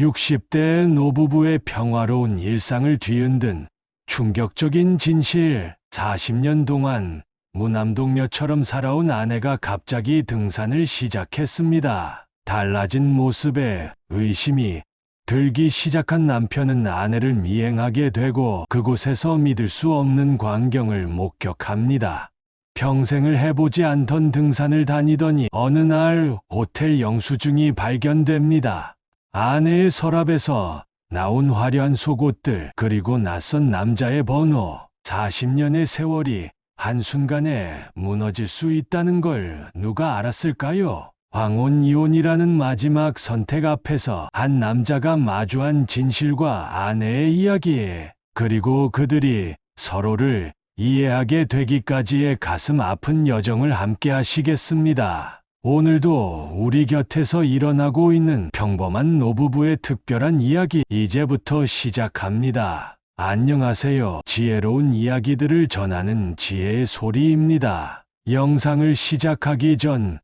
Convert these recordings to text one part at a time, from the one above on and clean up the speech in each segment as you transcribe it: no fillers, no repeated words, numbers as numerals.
60대 노부부의 평화로운 일상을 뒤흔든 충격적인 진실. 40년 동안 무남동녀처럼 살아온 아내가 갑자기 등산을 시작했습니다. 달라진 모습에 의심이 들기 시작한 남편은 아내를 미행하게 되고 그곳에서 믿을 수 없는 광경을 목격합니다. 평생을 해보지 않던 등산을 다니더니 어느 날 호텔 영수증이 발견됩니다. 아내의 서랍에서 나온 화려한 속옷들, 그리고 낯선 남자의 번호. 40년의 세월이 한순간에 무너질 수 있다는 걸 누가 알았을까요? 황혼이혼이라는 마지막 선택 앞에서 한 남자가 마주한 진실과 아내의 이야기, 그리고 그들이 서로를 이해하게 되기까지의 가슴 아픈 여정을 함께 하시겠습니다. 오늘도 우리 곁에서 일어나고 있는 평범한 노부부의 특별한 이야기, 이제부터 시작합니다. 안녕하세요. 지혜로운 이야기들을 전하는 지혜의 소리입니다. 영상을 시작하기 전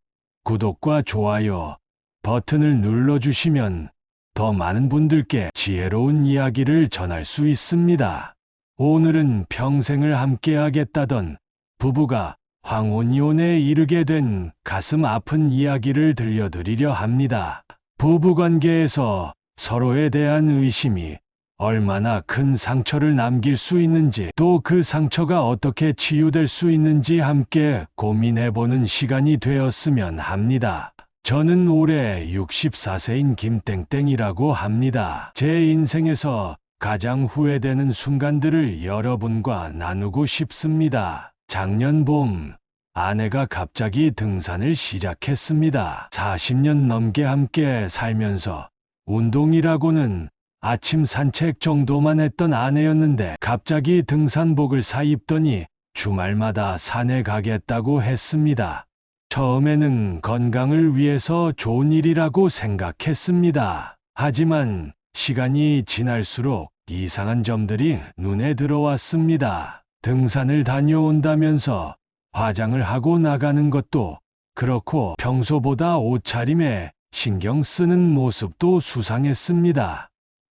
구독과 좋아요 버튼을 눌러주시면 더 많은 분들께 지혜로운 이야기를 전할 수 있습니다. 오늘은 평생을 함께하겠다던 부부가 황혼이혼에 이르게 된 가슴 아픈 이야기를 들려드리려 합니다. 부부관계에서 서로에 대한 의심이 얼마나 큰 상처를 남길 수 있는지, 또 그 상처가 어떻게 치유될 수 있는지 함께 고민해보는 시간이 되었으면 합니다. 저는 올해 64세인 김땡땡이라고 합니다. 제 인생에서 가장 후회되는 순간들을 여러분과 나누고 싶습니다. 작년 봄, 아내가 갑자기 등산을 시작했습니다. 40년 넘게 함께 살면서 운동이라고는 아침 산책 정도만 했던 아내였는데 갑자기 등산복을 사 입더니 주말마다 산에 가겠다고 했습니다. 처음에는 건강을 위해서 좋은 일이라고 생각했습니다. 하지만 시간이 지날수록 이상한 점들이 눈에 들어왔습니다. 등산을 다녀온다면서 화장을 하고 나가는 것도 그렇고 평소보다 옷차림에 신경 쓰는 모습도 수상했습니다.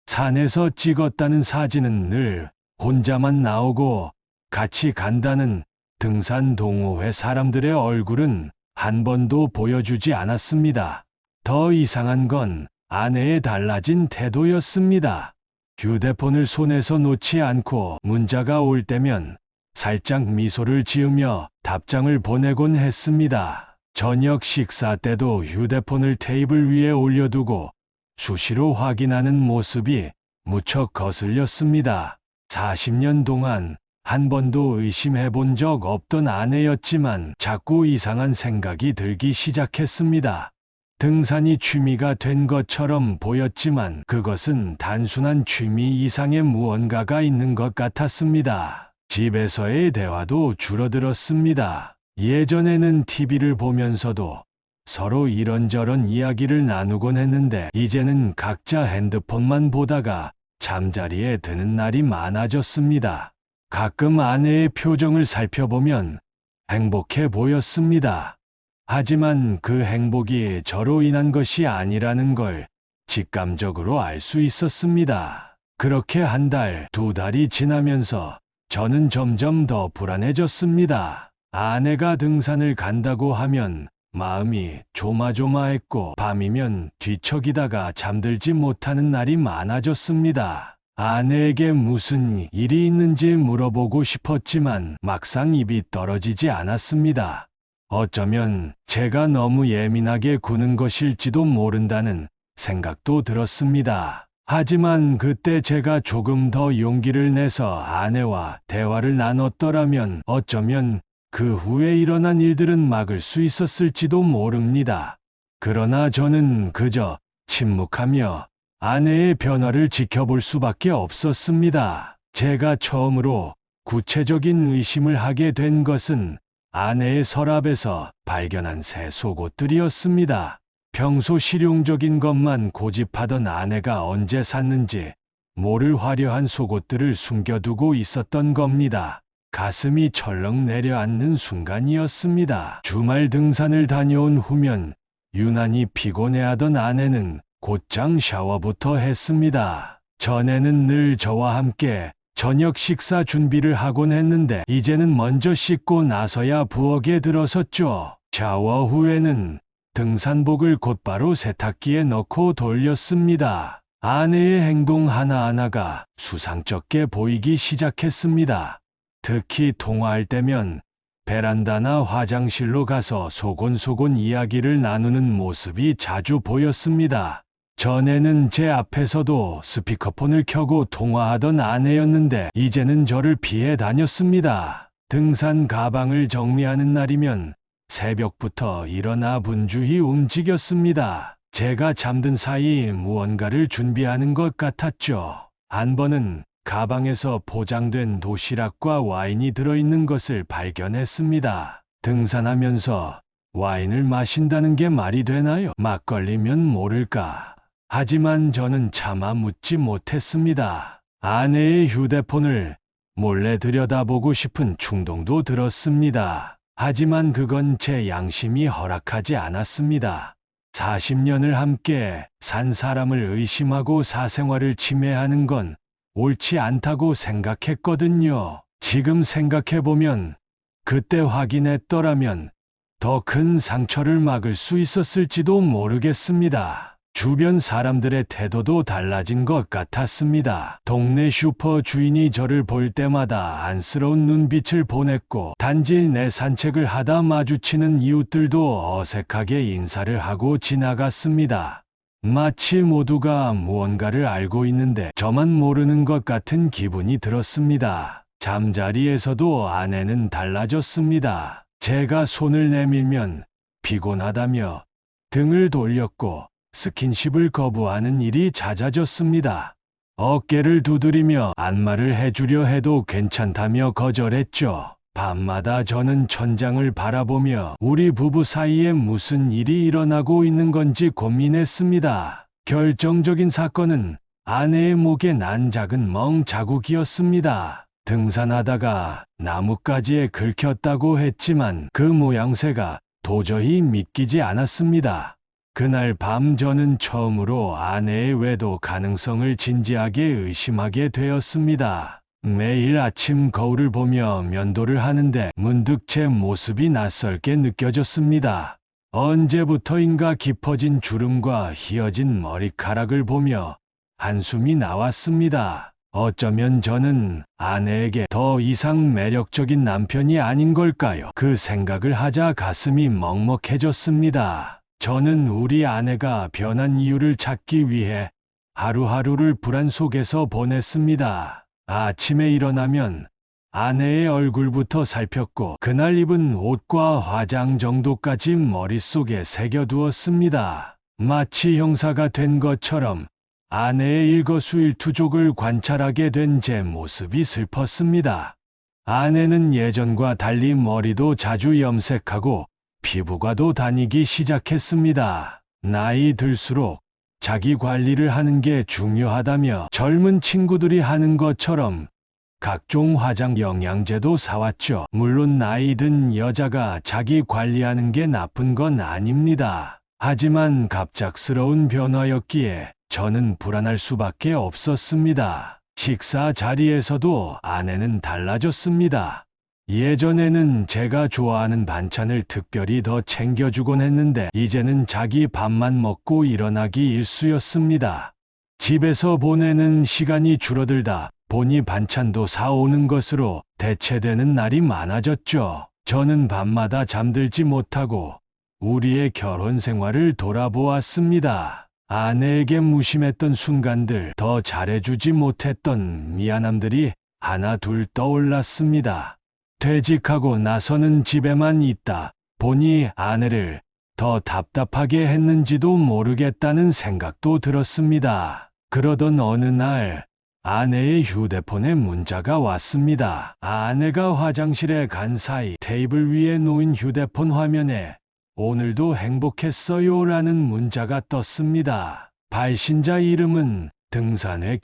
산에서 찍었다는 사진은 늘 혼자만 나오고 같이 간다는 등산 동호회 사람들의 얼굴은 한 번도 보여주지 않았습니다. 더 이상한 건 아내의 달라진 태도였습니다. 휴대폰을 손에서 놓지 않고 문자가 올 때면 살짝 미소를 지으며 답장을 보내곤 했습니다. 저녁 식사 때도 휴대폰을 테이블 위에 올려두고 수시로 확인하는 모습이 무척 거슬렸습니다. 40년 동안 한 번도 의심해 본 적 없던 아내였지만 자꾸 이상한 생각이 들기 시작했습니다. 등산이 취미가 된 것처럼 보였지만 그것은 단순한 취미 이상의 무언가가 있는 것 같았습니다. 집에서의 대화도 줄어들었습니다. 예전에는 TV를 보면서도 서로 이런저런 이야기를 나누곤 했는데 이제는 각자 핸드폰만 보다가 잠자리에 드는 날이 많아졌습니다. 가끔 아내의 표정을 살펴보면 행복해 보였습니다. 하지만 그 행복이 저로 인한 것이 아니라는 걸 직감적으로 알 수 있었습니다. 그렇게 한 달, 두 달이 지나면서 저는 점점 더 불안해졌습니다. 아내가 등산을 간다고 하면 마음이 조마조마했고 밤이면 뒤척이다가 잠들지 못하는 날이 많아졌습니다. 아내에게 무슨 일이 있는지 물어보고 싶었지만 막상 입이 떨어지지 않았습니다. 어쩌면 제가 너무 예민하게 구는 것일지도 모른다는 생각도 들었습니다. 하지만 그때 제가 조금 더 용기를 내서 아내와 대화를 나눴더라면 어쩌면 그 후에 일어난 일들은 막을 수 있었을지도 모릅니다. 그러나 저는 그저 침묵하며 아내의 변화를 지켜볼 수밖에 없었습니다. 제가 처음으로 구체적인 의심을 하게 된 것은 아내의 서랍에서 발견한 새 속옷들이었습니다. 평소 실용적인 것만 고집하던 아내가 언제 샀는지 모를 화려한 속옷들을 숨겨두고 있었던 겁니다. 가슴이 철렁 내려앉는 순간이었습니다. 주말 등산을 다녀온 후면 유난히 피곤해하던 아내는 곧장 샤워부터 했습니다. 전에는 늘 저와 함께 저녁 식사 준비를 하곤 했는데 이제는 먼저 씻고 나서야 부엌에 들어섰죠. 샤워 후에는 등산복을 곧바로 세탁기에 넣고 돌렸습니다. 아내의 행동 하나하나가 수상쩍게 보이기 시작했습니다. 특히 통화할 때면 베란다나 화장실로 가서 소곤소곤 이야기를 나누는 모습이 자주 보였습니다. 전에는 제 앞에서도 스피커폰을 켜고 통화하던 아내였는데 이제는 저를 피해 다녔습니다. 등산 가방을 정리하는 날이면 새벽부터 일어나 분주히 움직였습니다. 제가 잠든 사이 무언가를 준비하는 것 같았죠. 한 번은 가방에서 포장된 도시락과 와인이 들어있는 것을 발견했습니다. 등산하면서 와인을 마신다는 게 말이 되나요? 막걸리면 모를까. 하지만 저는 차마 묻지 못했습니다. 아내의 휴대폰을 몰래 들여다보고 싶은 충동도 들었습니다. 하지만 그건 제 양심이 허락하지 않았습니다. 40년을 함께 산 사람을 의심하고 사생활을 침해하는 건 옳지 않다고 생각했거든요. 지금 생각해보면 그때 확인했더라면 더 큰 상처를 막을 수 있었을지도 모르겠습니다. 주변 사람들의 태도도 달라진 것 같았습니다. 동네 슈퍼 주인이 저를 볼 때마다 안쓰러운 눈빛을 보냈고 단지 내 산책을 하다 마주치는 이웃들도 어색하게 인사를 하고 지나갔습니다. 마치 모두가 무언가를 알고 있는데 저만 모르는 것 같은 기분이 들었습니다. 잠자리에서도 아내는 달라졌습니다. 제가 손을 내밀면 피곤하다며 등을 돌렸고 스킨십을 거부하는 일이 잦아졌습니다. 어깨를 두드리며 안마를 해주려 해도 괜찮다며 거절했죠. 밤마다 저는 천장을 바라보며 우리 부부 사이에 무슨 일이 일어나고 있는 건지 고민했습니다. 결정적인 사건은 아내의 목에 난 작은 멍 자국이었습니다. 등산하다가 나뭇가지에 긁혔다고 했지만 그 모양새가 도저히 믿기지 않았습니다. 그날 밤 저는 처음으로 아내의 외도 가능성을 진지하게 의심하게 되었습니다. 매일 아침 거울을 보며 면도를 하는데 문득 제 모습이 낯설게 느껴졌습니다. 언제부터인가 깊어진 주름과 휘어진 머리카락을 보며 한숨이 나왔습니다. 어쩌면 저는 아내에게 더 이상 매력적인 남편이 아닌 걸까요? 그 생각을 하자 가슴이 먹먹해졌습니다. 저는 우리 아내가 변한 이유를 찾기 위해 하루하루를 불안 속에서 보냈습니다. 아침에 일어나면 아내의 얼굴부터 살폈고 그날 입은 옷과 화장 정도까지 머릿속에 새겨두었습니다. 마치 형사가 된 것처럼 아내의 일거수일투족을 관찰하게 된 제 모습이 슬펐습니다. 아내는 예전과 달리 머리도 자주 염색하고 피부과도 다니기 시작했습니다. 나이 들수록 자기 관리를 하는 게 중요하다며 젊은 친구들이 하는 것처럼 각종 화장 영양제도 사왔죠. 물론 나이 든 여자가 자기 관리하는 게 나쁜 건 아닙니다. 하지만 갑작스러운 변화였기에 저는 불안할 수밖에 없었습니다. 식사 자리에서도 아내는 달라졌습니다. 예전에는 제가 좋아하는 반찬을 특별히 더 챙겨주곤 했는데 이제는 자기 밥만 먹고 일어나기 일쑤였습니다. 집에서 보내는 시간이 줄어들다 보니 반찬도 사오는 것으로 대체되는 날이 많아졌죠. 저는 밤마다 잠들지 못하고 우리의 결혼 생활을 돌아보았습니다. 아내에게 무심했던 순간들, 더 잘해주지 못했던 미안함들이 하나 둘 떠올랐습니다. 퇴직하고 나서는 집에만 있다 보니 아내를 더 답답하게 했는지도 모르겠다는 생각도 들었습니다. 그러던 어느 날 아내의 휴대폰에 문자가 왔습니다. 아내가 화장실에 간 사이 테이블 위에 놓인 휴대폰 화면에 오늘도 행복했어요 라는 문자가 떴습니다. 발신자 이름은 등산회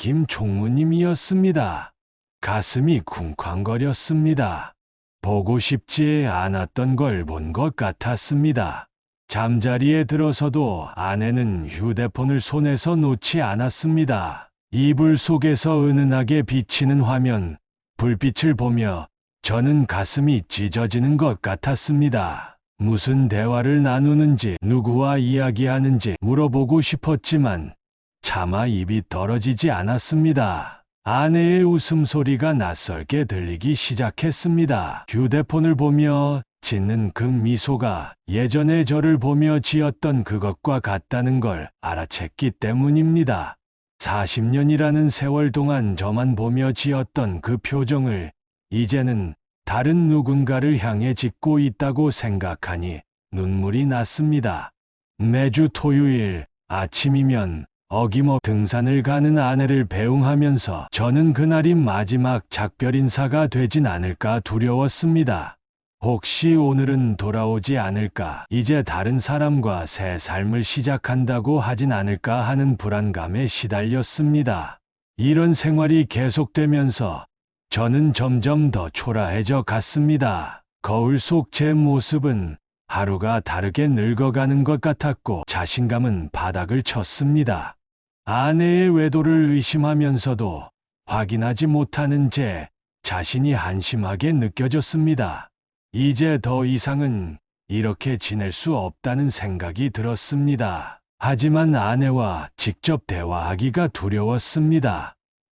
김총무님이었습니다. 가슴이 쿵쾅거렸습니다. 보고 싶지 않았던 걸 본 것 같았습니다. 잠자리에 들어서도 아내는 휴대폰을 손에서 놓지 않았습니다. 이불 속에서 은은하게 비치는 화면, 불빛을 보며 저는 가슴이 찢어지는 것 같았습니다. 무슨 대화를 나누는지, 누구와 이야기하는지 물어보고 싶었지만 차마 입이 떨어지지 않았습니다. 아내의 웃음소리가 낯설게 들리기 시작했습니다. 휴대폰을 보며 짓는 그 미소가 예전에 저를 보며 지었던 그것과 같다는 걸 알아챘기 때문입니다. 40년이라는 세월 동안 저만 보며 지었던 그 표정을 이제는 다른 누군가를 향해 짓고 있다고 생각하니 눈물이 났습니다. 매주 토요일 아침이면 어김없이 등산을 가는 아내를 배웅하면서 저는 그날이 마지막 작별 인사가 되진 않을까 두려웠습니다. 혹시 오늘은 돌아오지 않을까, 이제 다른 사람과 새 삶을 시작한다고 하진 않을까 하는 불안감에 시달렸습니다. 이런 생활이 계속되면서 저는 점점 더 초라해져 갔습니다. 거울 속 제 모습은 하루가 다르게 늙어가는 것 같았고 자신감은 바닥을 쳤습니다. 아내의 외도를 의심하면서도 확인하지 못하는 제 자신이 한심하게 느껴졌습니다. 이제 더 이상은 이렇게 지낼 수 없다는 생각이 들었습니다. 하지만 아내와 직접 대화하기가 두려웠습니다.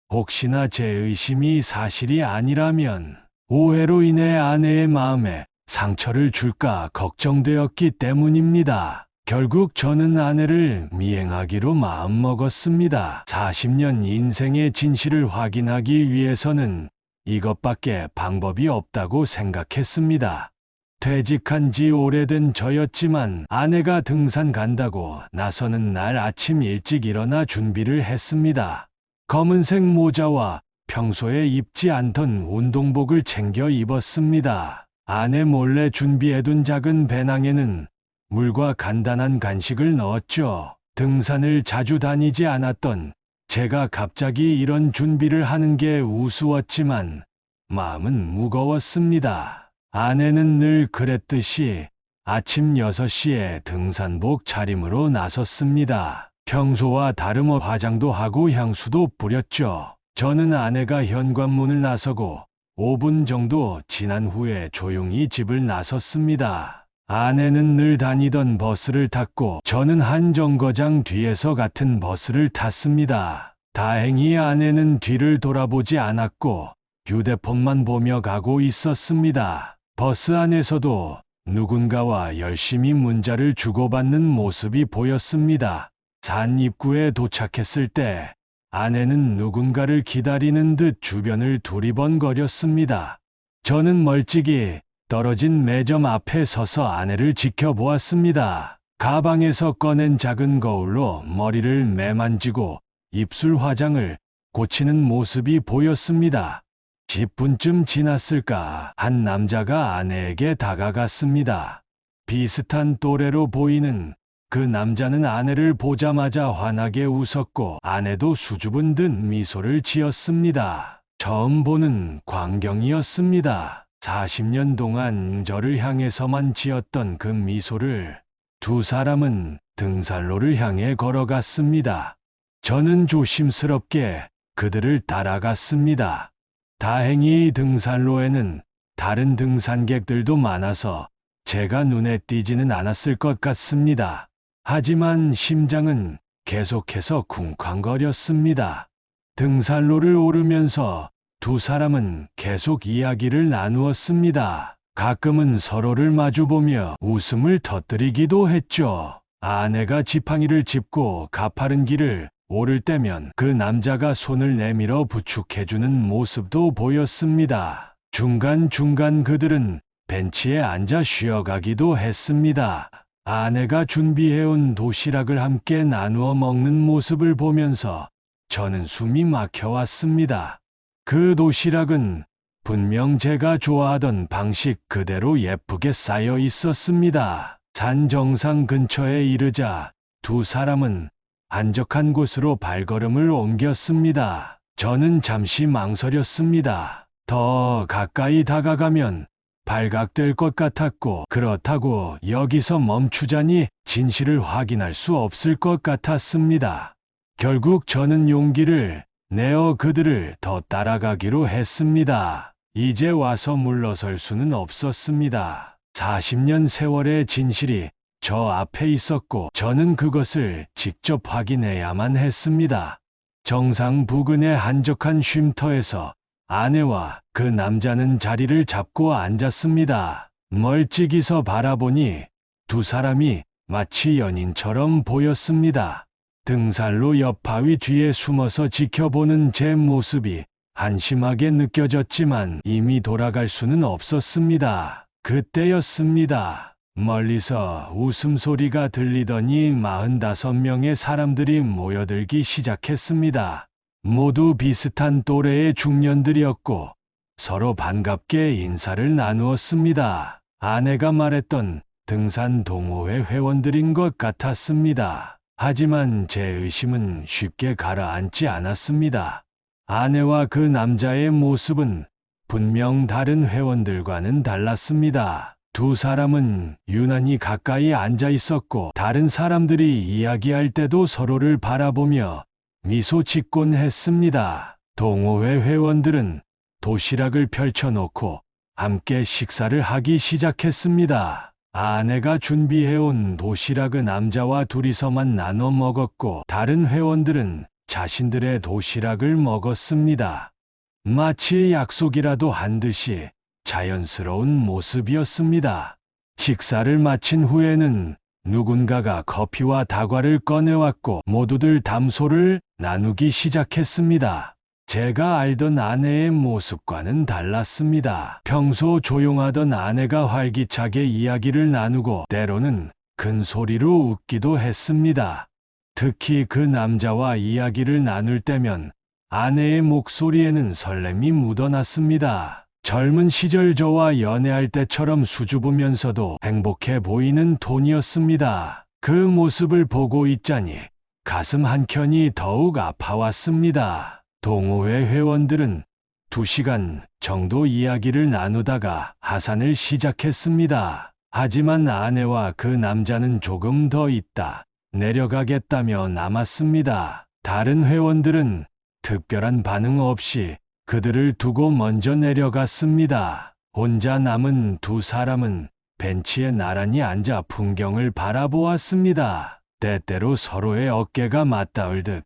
혹시나 제 의심이 사실이 아니라면 오해로 인해 아내의 마음에 상처를 줄까 걱정되었기 때문입니다. 결국 저는 아내를 미행하기로 마음먹었습니다. 40년 인생의 진실을 확인하기 위해서는 이것밖에 방법이 없다고 생각했습니다. 퇴직한 지 오래된 저였지만 아내가 등산 간다고 나서는 날 아침 일찍 일어나 준비를 했습니다. 검은색 모자와 평소에 입지 않던 운동복을 챙겨 입었습니다. 아내 몰래 준비해둔 작은 배낭에는 물과 간단한 간식을 넣었죠. 등산을 자주 다니지 않았던 제가 갑자기 이런 준비를 하는 게 우스웠지만 마음은 무거웠습니다. 아내는 늘 그랬듯이 아침 6시에 등산복 차림으로 나섰습니다. 평소와 다름없이 화장도 하고 향수도 뿌렸죠. 저는 아내가 현관문을 나서고 5분 정도 지난 후에 조용히 집을 나섰습니다. 아내는 늘 다니던 버스를 탔고 저는 한 정거장 뒤에서 같은 버스를 탔습니다. 다행히 아내는 뒤를 돌아보지 않았고 휴대폰만 보며 가고 있었습니다. 버스 안에서도 누군가와 열심히 문자를 주고받는 모습이 보였습니다. 산 입구에 도착했을 때 아내는 누군가를 기다리는 듯 주변을 두리번거렸습니다. 저는 멀찍이 떨어진 매점 앞에 서서 아내를 지켜보았습니다. 가방에서 꺼낸 작은 거울로 머리를 매만지고 입술 화장을 고치는 모습이 보였습니다. 10분쯤 지났을까 한 남자가 아내에게 다가갔습니다. 비슷한 또래로 보이는 그 남자는 아내를 보자마자 환하게 웃었고 아내도 수줍은 듯 미소를 지었습니다. 처음 보는 광경이었습니다. 40년 동안 저를 향해서만 지었던 그 미소를 두 사람은 등산로를 향해 걸어갔습니다. 저는 조심스럽게 그들을 따라갔습니다. 다행히 등산로에는 다른 등산객들도 많아서 제가 눈에 띄지는 않았을 것 같습니다. 하지만 심장은 계속해서 쿵쾅거렸습니다. 등산로를 오르면서 두 사람은 계속 이야기를 나누었습니다. 가끔은 서로를 마주보며 웃음을 터뜨리기도 했죠. 아내가 지팡이를 짚고 가파른 길을 오를 때면 그 남자가 손을 내밀어 부축해주는 모습도 보였습니다. 중간중간 그들은 벤치에 앉아 쉬어가기도 했습니다. 아내가 준비해온 도시락을 함께 나누어 먹는 모습을 보면서 저는 숨이 막혀왔습니다. 그 도시락은 분명 제가 좋아하던 방식 그대로 예쁘게 쌓여 있었습니다. 산 정상 근처에 이르자 두 사람은 한적한 곳으로 발걸음을 옮겼습니다. 저는 잠시 망설였습니다. 더 가까이 다가가면 발각될 것 같았고, 그렇다고 여기서 멈추자니 진실을 확인할 수 없을 것 같았습니다. 결국 저는 용기를 내어 그들을 더 따라가기로 했습니다. 이제 와서 물러설 수는 없었습니다. 40년 세월의 진실이 저 앞에 있었고, 저는 그것을 직접 확인해야만 했습니다. 정상 부근의 한적한 쉼터에서 아내와 그 남자는 자리를 잡고 앉았습니다. 멀찍이서 바라보니 두 사람이 마치 연인처럼 보였습니다. 등산로 옆 바위 뒤에 숨어서 지켜보는 제 모습이 한심하게 느껴졌지만 이미 돌아갈 수는 없었습니다. 그때였습니다. 멀리서 웃음소리가 들리더니 45명의 사람들이 모여들기 시작했습니다. 모두 비슷한 또래의 중년들이었고 서로 반갑게 인사를 나누었습니다. 아내가 말했던 등산 동호회 회원들인 것 같았습니다. 하지만 제 의심은 쉽게 가라앉지 않았습니다. 아내와 그 남자의 모습은 분명 다른 회원들과는 달랐습니다. 두 사람은 유난히 가까이 앉아 있었고, 다른 사람들이 이야기할 때도 서로를 바라보며 미소 짓곤 했습니다. 동호회 회원들은 도시락을 펼쳐놓고 함께 식사를 하기 시작했습니다. 아내가 준비해온 도시락은 남자와 둘이서만 나눠 먹었고, 다른 회원들은 자신들의 도시락을 먹었습니다. 마치 약속이라도 한 듯이 자연스러운 모습이었습니다. 식사를 마친 후에는 누군가가 커피와 다과를 꺼내왔고 모두들 담소를 나누기 시작했습니다. 제가 알던 아내의 모습과는 달랐습니다. 평소 조용하던 아내가 활기차게 이야기를 나누고 때로는 큰 소리로 웃기도 했습니다. 특히 그 남자와 이야기를 나눌 때면 아내의 목소리에는 설렘이 묻어났습니다. 젊은 시절 저와 연애할 때처럼 수줍으면서도 행복해 보이는 톤이었습니다. 그 모습을 보고 있자니 가슴 한켠이 더욱 아파왔습니다. 동호회 회원들은 2시간 정도 이야기를 나누다가 하산을 시작했습니다. 하지만 아내와 그 남자는 조금 더 있다 내려가겠다며 남았습니다. 다른 회원들은 특별한 반응 없이 그들을 두고 먼저 내려갔습니다. 혼자 남은 두 사람은 벤치에 나란히 앉아 풍경을 바라보았습니다. 때때로 서로의 어깨가 맞닿을 듯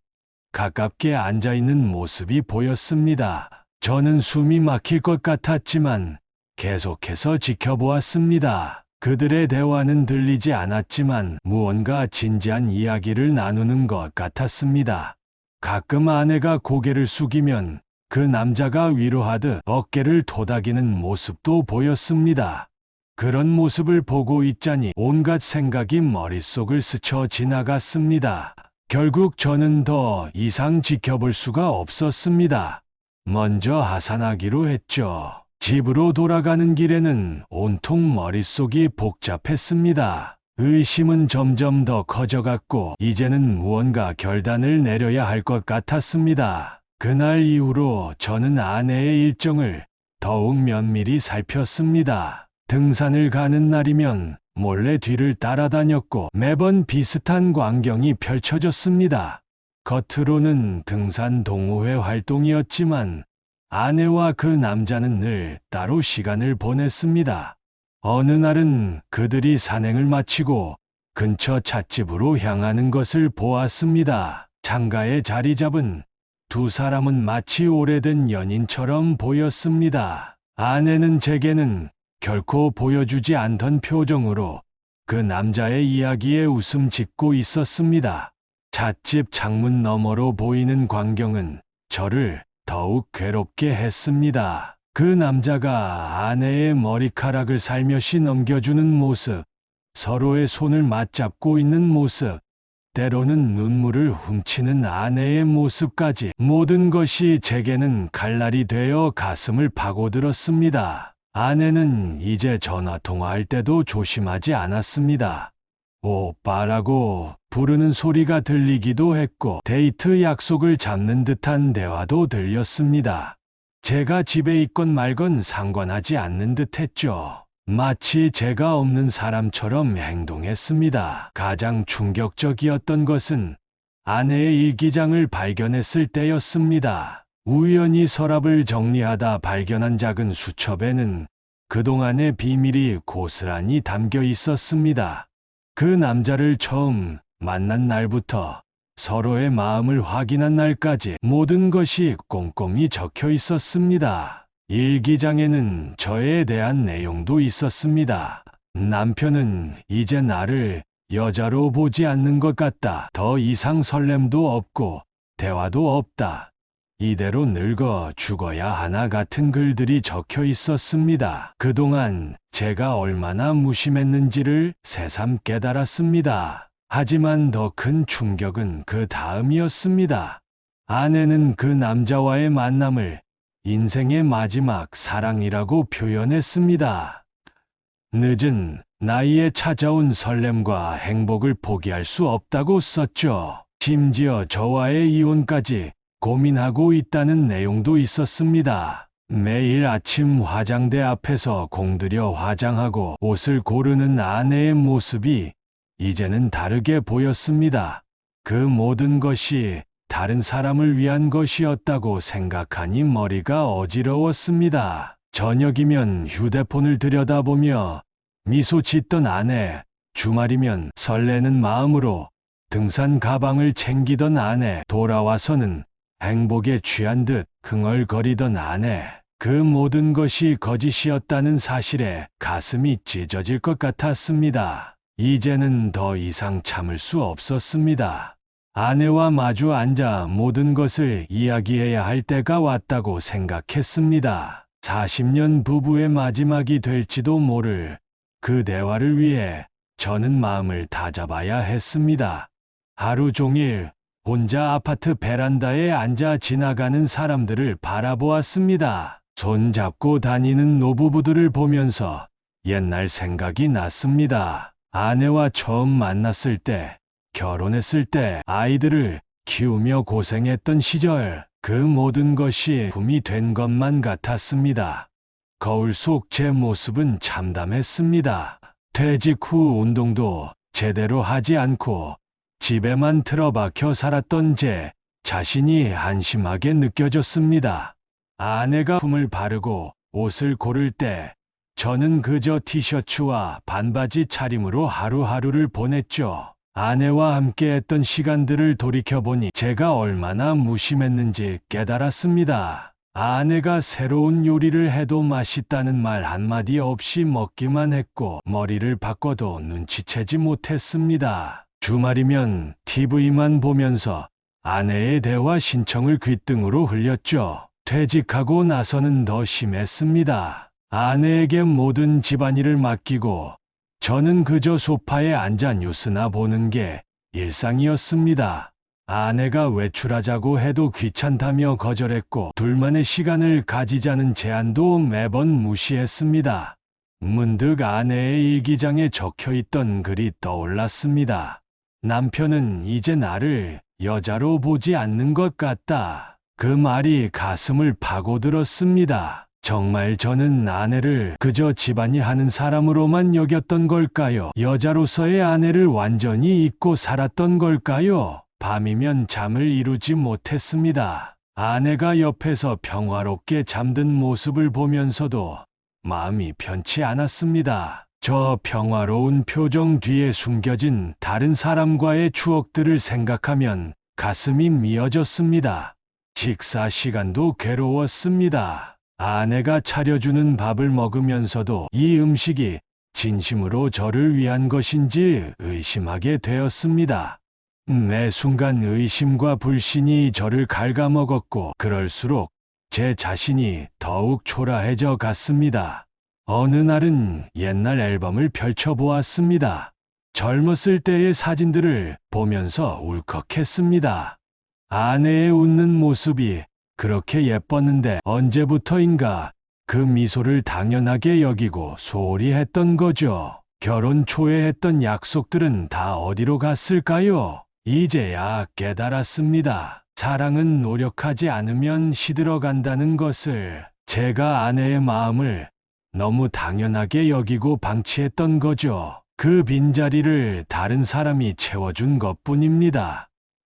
가깝게 앉아있는 모습이 보였습니다. 저는 숨이 막힐 것 같았지만 계속해서 지켜보았습니다. 그들의 대화는 들리지 않았지만 무언가 진지한 이야기를 나누는 것 같았습니다. 가끔 아내가 고개를 숙이면 그 남자가 위로하듯 어깨를 토닥이는 모습도 보였습니다. 그런 모습을 보고 있자니 온갖 생각이 머릿속을 스쳐 지나갔습니다. 결국 저는 더 이상 지켜볼 수가 없었습니다. 먼저 하산하기로 했죠. 집으로 돌아가는 길에는 온통 머릿속이 복잡했습니다. 의심은 점점 더 커져갔고 이제는 무언가 결단을 내려야 할 것 같았습니다. 그날 이후로 저는 아내의 일정을 더욱 면밀히 살폈습니다. 등산을 가는 날이면 몰래 뒤를 따라다녔고 매번 비슷한 광경이 펼쳐졌습니다. 겉으로는 등산 동호회 활동이었지만 아내와 그 남자는 늘 따로 시간을 보냈습니다. 어느 날은 그들이 산행을 마치고 근처 찻집으로 향하는 것을 보았습니다. 창가에 자리 잡은 두 사람은 마치 오래된 연인처럼 보였습니다. 아내는 제게는 결코 보여주지 않던 표정으로 그 남자의 이야기에 웃음 짓고 있었습니다. 찻집 창문 너머로 보이는 광경은 저를 더욱 괴롭게 했습니다. 그 남자가 아내의 머리카락을 살며시 넘겨주는 모습, 서로의 손을 맞잡고 있는 모습, 때로는 눈물을 훔치는 아내의 모습까지 모든 것이 제게는 칼날이 되어 가슴을 파고들었습니다. 아내는 이제 전화 통화할 때도 조심하지 않았습니다. 오빠라고 부르는 소리가 들리기도 했고 데이트 약속을 잡는 듯한 대화도 들렸습니다. 제가 집에 있건 말건 상관하지 않는 듯 했죠. 마치 제가 없는 사람처럼 행동했습니다. 가장 충격적이었던 것은 아내의 일기장을 발견했을 때였습니다. 우연히 서랍을 정리하다 발견한 작은 수첩에는 그동안의 비밀이 고스란히 담겨 있었습니다. 그 남자를 처음 만난 날부터 서로의 마음을 확인한 날까지 모든 것이 꼼꼼히 적혀 있었습니다. 일기장에는 저에 대한 내용도 있었습니다. 남편은 이제 나를 여자로 보지 않는 것 같다. 더 이상 설렘도 없고 대화도 없다. 이대로 늙어 죽어야 하나 같은 글들이 적혀 있었습니다. 그동안 제가 얼마나 무심했는지를 새삼 깨달았습니다. 하지만 더 큰 충격은 그 다음이었습니다. 아내는 그 남자와의 만남을 인생의 마지막 사랑이라고 표현했습니다. 늦은 나이에 찾아온 설렘과 행복을 포기할 수 없다고 썼죠. 심지어 저와의 이혼까지 고민하고 있다는 내용도 있었습니다. 매일 아침 화장대 앞에서 공들여 화장하고 옷을 고르는 아내의 모습이 이제는 다르게 보였습니다. 그 모든 것이 다른 사람을 위한 것이었다고 생각하니 머리가 어지러웠습니다. 저녁이면 휴대폰을 들여다보며 미소 짓던 아내, 주말이면 설레는 마음으로 등산 가방을 챙기던 아내, 돌아와서는 행복에 취한 듯 흥얼거리던 아내. 그 모든 것이 거짓이었다는 사실에 가슴이 찢어질 것 같았습니다. 이제는 더 이상 참을 수 없었습니다. 아내와 마주 앉아 모든 것을 이야기해야 할 때가 왔다고 생각했습니다. 40년 부부의 마지막이 될지도 모를 그 대화를 위해 저는 마음을 다잡아야 했습니다. 하루 종일 혼자 아파트 베란다에 앉아 지나가는 사람들을 바라보았습니다. 손잡고 다니는 노부부들을 보면서 옛날 생각이 났습니다. 아내와 처음 만났을 때, 결혼했을 때, 아이들을 키우며 고생했던 시절, 그 모든 것이 품이 된 것만 같았습니다. 거울 속 제 모습은 참담했습니다. 퇴직 후 운동도 제대로 하지 않고 집에만 틀어박혀 살았던 제 자신이 한심하게 느껴졌습니다. 아내가 품을 바르고 옷을 고를 때 저는 그저 티셔츠와 반바지 차림으로 하루하루를 보냈죠. 아내와 함께했던 시간들을 돌이켜보니 제가 얼마나 무심했는지 깨달았습니다. 아내가 새로운 요리를 해도 맛있다는 말 한마디 없이 먹기만 했고 머리를 바꿔도 눈치채지 못했습니다. 주말이면 TV만 보면서 아내의 대화 신청을 귓등으로 흘렸죠. 퇴직하고 나서는 더 심했습니다. 아내에게 모든 집안일을 맡기고 저는 그저 소파에 앉아 뉴스나 보는 게 일상이었습니다. 아내가 외출하자고 해도 귀찮다며 거절했고 둘만의 시간을 가지자는 제안도 매번 무시했습니다. 문득 아내의 일기장에 적혀있던 글이 떠올랐습니다. 남편은 이제 나를 여자로 보지 않는 것 같다. 그 말이 가슴을 파고들었습니다. 정말 저는 아내를 그저 집안일 하는 사람으로만 여겼던 걸까요? 여자로서의 아내를 완전히 잊고 살았던 걸까요? 밤이면 잠을 이루지 못했습니다. 아내가 옆에서 평화롭게 잠든 모습을 보면서도 마음이 편치 않았습니다. 저 평화로운 표정 뒤에 숨겨진 다른 사람과의 추억들을 생각하면 가슴이 미어졌습니다. 식사 시간도 괴로웠습니다. 아내가 차려주는 밥을 먹으면서도 이 음식이 진심으로 저를 위한 것인지 의심하게 되었습니다. 매 순간 의심과 불신이 저를 갉아먹었고 그럴수록 제 자신이 더욱 초라해져 갔습니다. 어느 날은 옛날 앨범을 펼쳐보았습니다. 젊었을 때의 사진들을 보면서 울컥했습니다. 아내의 웃는 모습이 그렇게 예뻤는데 언제부터인가 그 미소를 당연하게 여기고 소홀히 했던 거죠. 결혼 초에 했던 약속들은 다 어디로 갔을까요? 이제야 깨달았습니다. 사랑은 노력하지 않으면 시들어간다는 것을 제가 아내의 마음을 너무 당연하게 여기고 방치했던 거죠. 그 빈자리를 다른 사람이 채워준 것뿐입니다.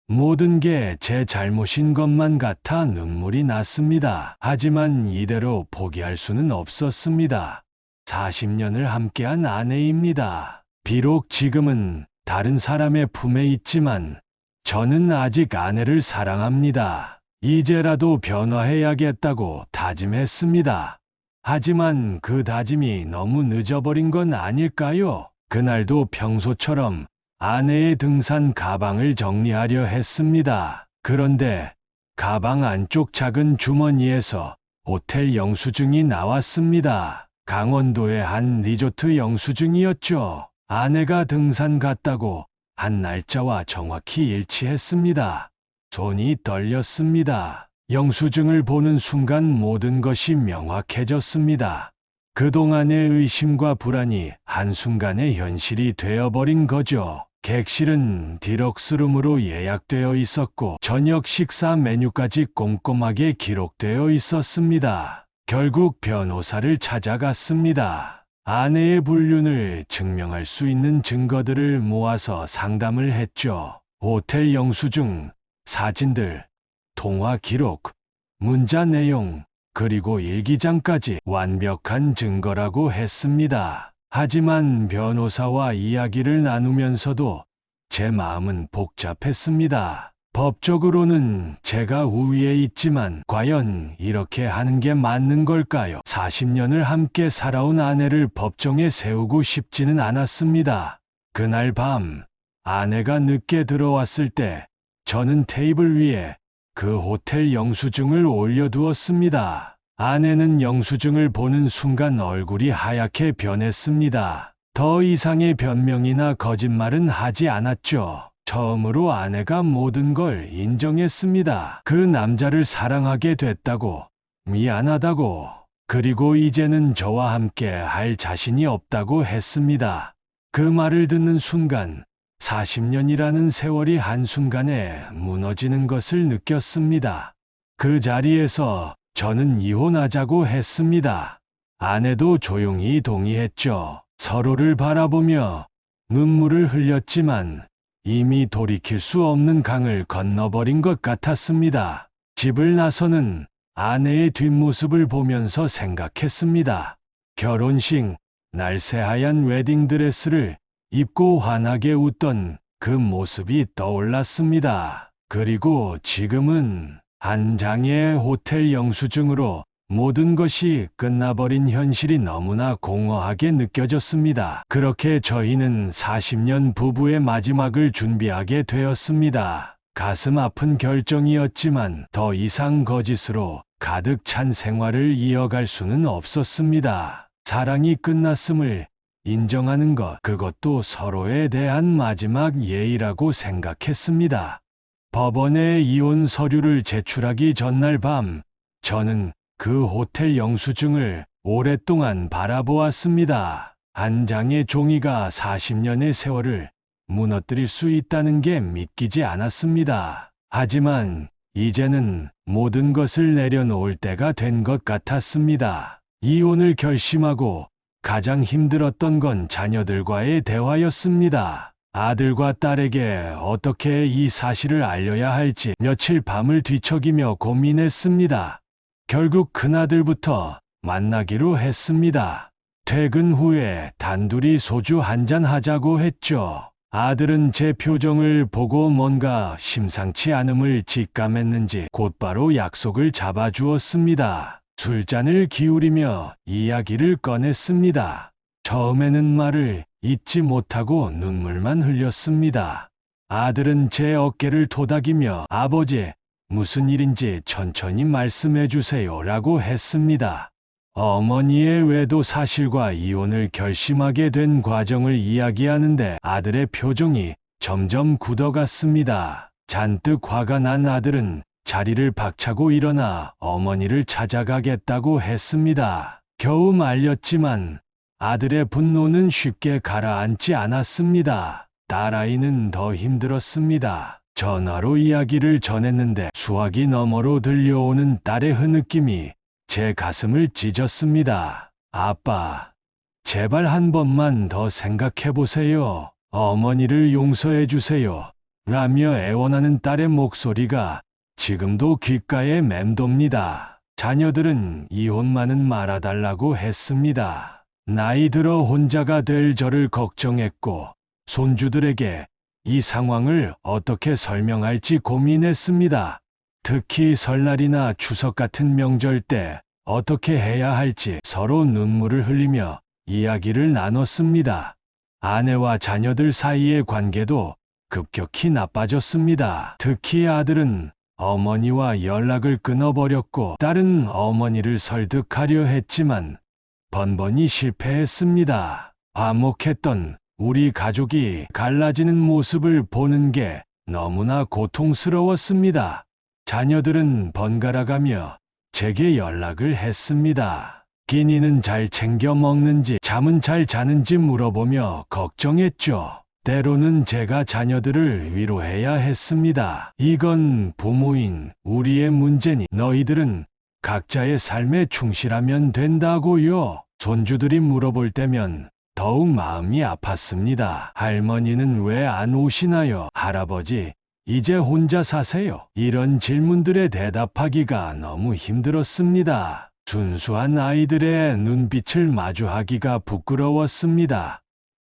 모든 게 제 잘못인 것만 같아 눈물이 났습니다. 하지만 이대로 포기할 수는 없었습니다. 40년을 함께한 아내입니다. 비록 지금은 다른 사람의 품에 있지만 저는 아직 아내를 사랑합니다. 이제라도 변화해야겠다고 다짐했습니다. 하지만 그 다짐이 너무 늦어버린 건 아닐까요? 그날도 평소처럼 아내의 등산 가방을 정리하려 했습니다. 그런데 가방 안쪽 작은 주머니에서 호텔 영수증이 나왔습니다. 강원도의 한 리조트 영수증이었죠. 아내가 등산 갔다고 한 날짜와 정확히 일치했습니다. 손이 떨렸습니다. 영수증을 보는 순간 모든 것이 명확해졌습니다. 그동안의 의심과 불안이 한순간에 현실이 되어버린 거죠. 객실은 디럭스룸으로 예약되어 있었고 저녁 식사 메뉴까지 꼼꼼하게 기록되어 있었습니다. 결국 변호사를 찾아갔습니다. 아내의 불륜을 증명할 수 있는 증거들을 모아서 상담을 했죠. 호텔 영수증, 사진들, 통화 기록, 문자 내용, 그리고 일기장까지 완벽한 증거라고 했습니다. 하지만 변호사와 이야기를 나누면서도 제 마음은 복잡했습니다. 법적으로는 제가 우위에 있지만 과연 이렇게 하는 게 맞는 걸까요? 40년을 함께 살아온 아내를 법정에 세우고 싶지는 않았습니다. 그날 밤 아내가 늦게 들어왔을 때 저는 테이블 위에 그 호텔 영수증을 올려두었습니다. 아내는 영수증을 보는 순간 얼굴이 하얗게 변했습니다. 더 이상의 변명이나 거짓말은 하지 않았죠. 처음으로 아내가 모든 걸 인정했습니다. 그 남자를 사랑하게 됐다고, 미안하다고, 그리고 이제는 저와 함께 할 자신이 없다고 했습니다. 그 말을 듣는 순간 40년이라는 세월이 한순간에 무너지는 것을 느꼈습니다. 그 자리에서 저는 이혼하자고 했습니다. 아내도 조용히 동의했죠. 서로를 바라보며 눈물을 흘렸지만 이미 돌이킬 수 없는 강을 건너버린 것 같았습니다. 집을 나서는 아내의 뒷모습을 보면서 생각했습니다. 결혼식 날 새하얀 웨딩드레스를 입고 환하게 웃던 그 모습이 떠올랐습니다. 그리고 지금은 한 장의 호텔 영수증으로 모든 것이 끝나버린 현실이 너무나 공허하게 느껴졌습니다. 그렇게 저희는 40년 부부의 마지막을 준비하게 되었습니다. 가슴 아픈 결정이었지만 더 이상 거짓으로 가득 찬 생활을 이어갈 수는 없었습니다. 사랑이 끝났음을 인정하는 것, 그것도 서로에 대한 마지막 예의라고 생각했습니다. 법원에 이혼 서류를 제출하기 전날 밤, 저는 그 호텔 영수증을 오랫동안 바라보았습니다. 한 장의 종이가 40년의 세월을 무너뜨릴 수 있다는 게 믿기지 않았습니다. 하지만 이제는 모든 것을 내려놓을 때가 된 것 같았습니다. 이혼을 결심하고 가장 힘들었던 건 자녀들과의 대화였습니다. 아들과 딸에게 어떻게 이 사실을 알려야 할지 며칠 밤을 뒤척이며 고민했습니다. 결국 큰아들부터 만나기로 했습니다. 퇴근 후에 단둘이 소주 한잔 하자고 했죠. 아들은 제 표정을 보고 뭔가 심상치 않음을 직감했는지 곧바로 약속을 잡아주었습니다. 술잔을 기울이며 이야기를 꺼냈습니다. 처음에는 말을 잇지 못하고 눈물만 흘렸습니다. 아들은 제 어깨를 토닥이며 아버지, 무슨 일인지 천천히 말씀해 주세요라고 했습니다. 어머니의 외도 사실과 이혼을 결심하게 된 과정을 이야기하는데 아들의 표정이 점점 굳어갔습니다. 잔뜩 화가 난 아들은 자리를 박차고 일어나 어머니를 찾아가겠다고 했습니다. 겨우 말렸지만 아들의 분노는 쉽게 가라앉지 않았습니다. 딸아이는 더 힘들었습니다. 전화로 이야기를 전했는데 수화기 너머로 들려오는 딸의 흐느낌이 제 가슴을 찢었습니다. 아빠, 제발 한 번만 더 생각해 보세요. 어머니를 용서해 주세요. 라며 애원하는 딸의 목소리가 지금도 귓가에 맴돕니다. 자녀들은 이혼만은 말아달라고 했습니다. 나이 들어 혼자가 될 저를 걱정했고 손주들에게 이 상황을 어떻게 설명할지 고민했습니다. 특히 설날이나 추석 같은 명절 때 어떻게 해야 할지 서로 눈물을 흘리며 이야기를 나눴습니다. 아내와 자녀들 사이의 관계도 급격히 나빠졌습니다. 특히 아들은 어머니와 연락을 끊어버렸고 딸은 어머니를 설득하려 했지만 번번이 실패했습니다. 화목했던 우리 가족이 갈라지는 모습을 보는 게 너무나 고통스러웠습니다. 자녀들은 번갈아가며 제게 연락을 했습니다. 끼니는 잘 챙겨 먹는지 잠은 잘 자는지 물어보며 걱정했죠. 때로는 제가 자녀들을 위로해야 했습니다. 이건 부모인 우리의 문제니 너희들은 각자의 삶에 충실하면 된다고요. 손주들이 물어볼 때면 더욱 마음이 아팠습니다. 할머니는 왜 안 오시나요? 할아버지, 이제 혼자 사세요? 이런 질문들에 대답하기가 너무 힘들었습니다. 순수한 아이들의 눈빛을 마주하기가 부끄러웠습니다.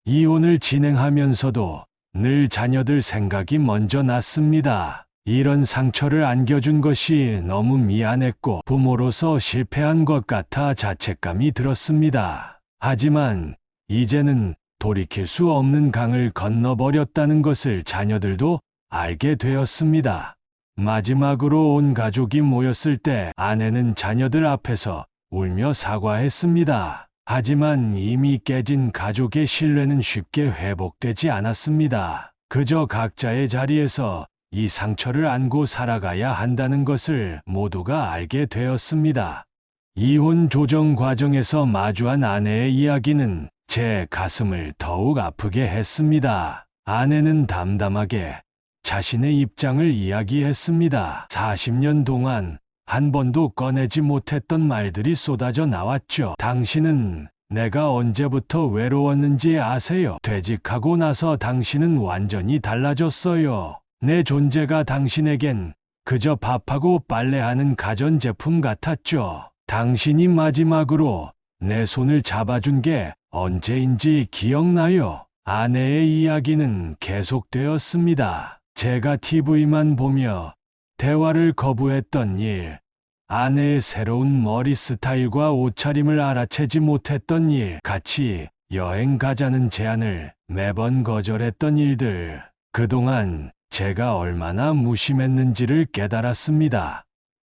이혼을 진행하면서도 늘 자녀들 생각이 먼저 났습니다. 이런 상처를 안겨준 것이 너무 미안했고 부모로서 실패한 것 같아 자책감이 들었습니다. 하지만 이제는 돌이킬 수 없는 강을 건너버렸다는 것을 자녀들도 알게 되었습니다. 마지막으로 온 가족이 모였을 때 아내는 자녀들 앞에서 울며 사과했습니다. 하지만 이미 깨진 가족의 신뢰는 쉽게 회복되지 않았습니다. 그저 각자의 자리에서 이 상처를 안고 살아가야 한다는 것을 모두가 알게 되었습니다. 이혼 조정 과정에서 마주한 아내의 이야기는 제 가슴을 더욱 아프게 했습니다. 아내는 담담하게 자신의 입장을 이야기했습니다. 40년 동안 한 번도 꺼내지 못했던 말들이 쏟아져 나왔죠. 당신은 내가 언제부터 외로웠는지 아세요? 퇴직하고 나서 당신은 완전히 달라졌어요. 내 존재가 당신에겐 그저 밥하고 빨래하는 가전제품 같았죠. 당신이 마지막으로 내 손을 잡아준 게 언제인지 기억나요? 아내의 이야기는 계속되었습니다. 제가 TV만 보며 대화를 거부했던 일, 아내의 새로운 머리 스타일과 옷차림을 알아채지 못했던 일, 같이 여행 가자는 제안을 매번 거절했던 일들, 그동안 제가 얼마나 무심했는지를 깨달았습니다.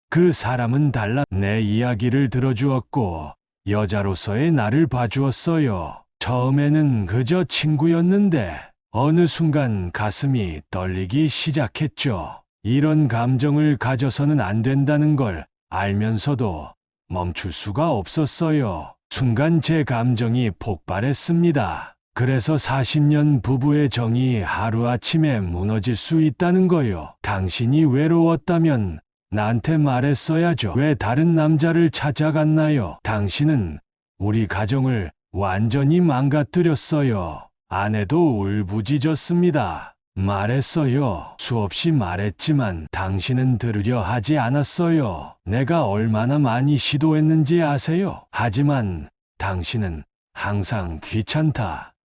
그 사람은 달라 내 이야기를 들어주었고 여자로서의 나를 봐주었어요. 처음에는 그저 친구였는데 어느 순간 가슴이 떨리기 시작했죠. 이런 감정을 가져서는 안 된다는 걸 알면서도 멈출 수가 없었어요. 순간 제 감정이 폭발했습니다. 그래서 40년 부부의 정이 하루아침에 무너질 수 있다는 거요. 당신이 외로웠다면 나한테 말했어야죠. 왜 다른 남자를 찾아갔나요? 당신은 우리 가정을 완전히 망가뜨렸어요. 아내도 울부짖었습니다. 말했어요. 수없이 말했지만 당신은 들으려 하지 않았어요. 내가 얼마나 많이 시도했는지 아세요? 하지만 당신은 항상 귀찮다,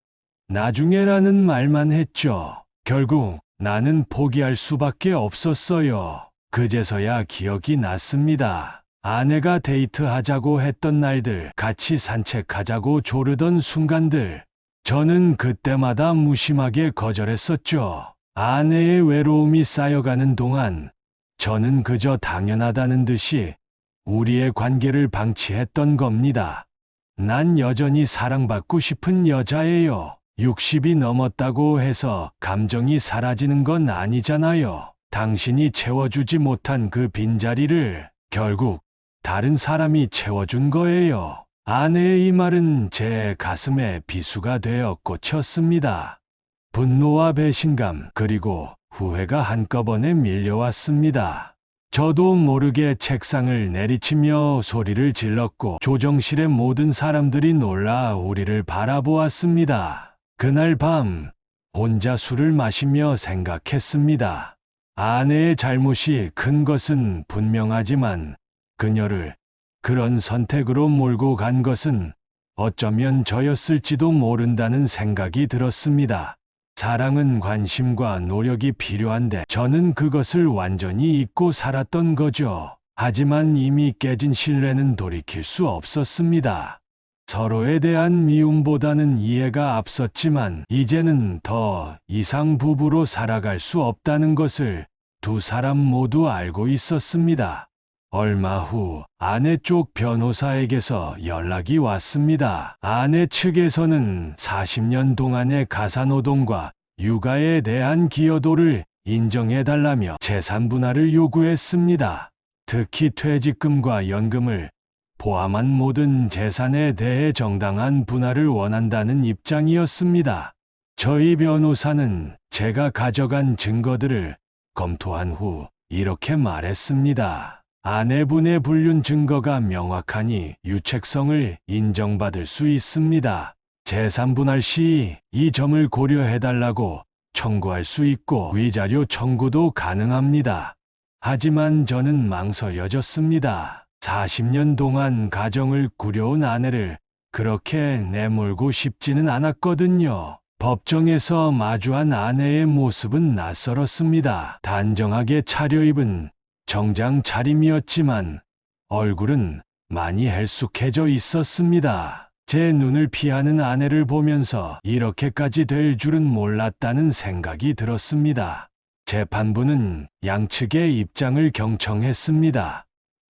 나중에라는 말만 했죠. 결국 나는 포기할 수밖에 없었어요. 그제서야 기억이 났습니다. 아내가 데이트하자고 했던 날들, 같이 산책하자고 조르던 순간들, 저는 그때마다 무심하게 거절했었죠. 아내의 외로움이 쌓여가는 동안 저는 그저 당연하다는 듯이 우리의 관계를 방치했던 겁니다. 난 여전히 사랑받고 싶은 여자예요. 60이 넘었다고 해서 감정이 사라지는 건 아니잖아요. 당신이 채워주지 못한 그 빈자리를 결국 다른 사람이 채워준 거예요. 아내의 이 말은 제 가슴에 비수가 되어 꽂혔습니다. 분노와 배신감, 그리고 후회가 한꺼번에 밀려왔습니다. 저도 모르게 책상을 내리치며 소리를 질렀고 조정실의 모든 사람들이 놀라 우리를 바라보았습니다. 그날 밤 혼자 술을 마시며 생각했습니다. 아내의 잘못이 큰 것은 분명하지만 그녀를 그런 선택으로 몰고 간 것은 어쩌면 저였을지도 모른다는 생각이 들었습니다. 사랑은 관심과 노력이 필요한데 저는 그것을 완전히 잊고 살았던 거죠. 하지만 이미 깨진 신뢰는 돌이킬 수 없었습니다. 서로에 대한 미움보다는 이해가 앞섰지만 이제는 더 이상 부부로 살아갈 수 없다는 것을 두 사람 모두 알고 있었습니다. 얼마 후 아내 쪽 변호사에게서 연락이 왔습니다. 아내 측에서는 40년 동안의 가사노동과 육아에 대한 기여도를 인정해달라며 재산 분할을 요구했습니다. 특히 퇴직금과 연금을 포함한 모든 재산에 대해 정당한 분할을 원한다는 입장이었습니다. 저희 변호사는 제가 가져간 증거들을 검토한 후 이렇게 말했습니다. 아내분의 불륜 증거가 명확하니 유책성을 인정받을 수 있습니다. 재산 분할 시 이 점을 고려해달라고 청구할 수 있고 위자료 청구도 가능합니다. 하지만 저는 망설여졌습니다. 40년 동안 가정을 꾸려온 아내를 그렇게 내몰고 싶지는 않았거든요. 법정에서 마주한 아내의 모습은 낯설었습니다. 단정하게 차려입은 정장 차림이었지만 얼굴은 많이 헬쑥해져 있었습니다. 제 눈을 피하는 아내를 보면서 이렇게까지 될 줄은 몰랐다는 생각이 들었습니다. 재판부는 양측의 입장을 경청했습니다.